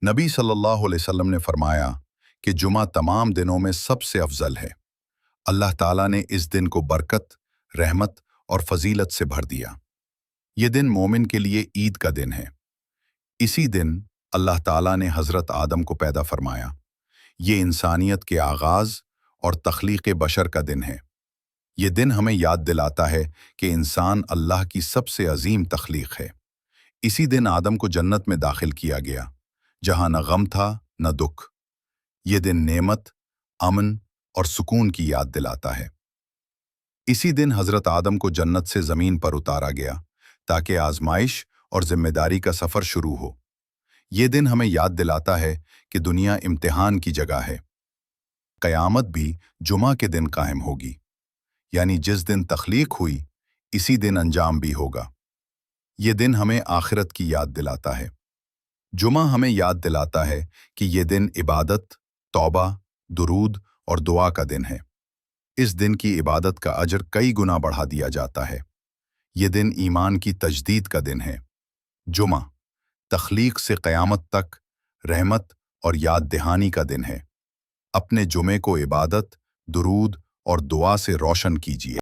نبی صلی اللہ علیہ وسلم نے فرمایا کہ جمعہ تمام دنوں میں سب سے افضل ہے۔ اللہ تعالیٰ نے اس دن کو برکت، رحمت اور فضیلت سے بھر دیا۔ یہ دن مومن کے لیے عید کا دن ہے۔ اسی دن اللہ تعالیٰ نے حضرت آدم کو پیدا فرمایا۔ یہ انسانیت کے آغاز اور تخلیق بشر کا دن ہے۔ یہ دن ہمیں یاد دلاتا ہے کہ انسان اللہ کی سب سے عظیم تخلیق ہے۔ اسی دن آدم کو جنت میں داخل کیا گیا، جہاں نہ غم تھا نہ دکھ۔ یہ دن نعمت، امن اور سکون کی یاد دلاتا ہے۔ اسی دن حضرت آدم کو جنت سے زمین پر اتارا گیا تاکہ آزمائش اور ذمہ داری کا سفر شروع ہو۔ یہ دن ہمیں یاد دلاتا ہے کہ دنیا امتحان کی جگہ ہے۔ قیامت بھی جمعہ کے دن قائم ہوگی، یعنی جس دن تخلیق ہوئی اسی دن انجام بھی ہوگا۔ یہ دن ہمیں آخرت کی یاد دلاتا ہے۔ جمعہ ہمیں یاد دلاتا ہے کہ یہ دن عبادت، توبہ، درود اور دعا کا دن ہے۔ اس دن کی عبادت کا اجر کئی گنا بڑھا دیا جاتا ہے۔ یہ دن ایمان کی تجدید کا دن ہے۔ جمعہ تخلیق سے قیامت تک رحمت اور یاد دہانی کا دن ہے۔ اپنے جمعے کو عبادت، درود اور دعا سے روشن کیجیے۔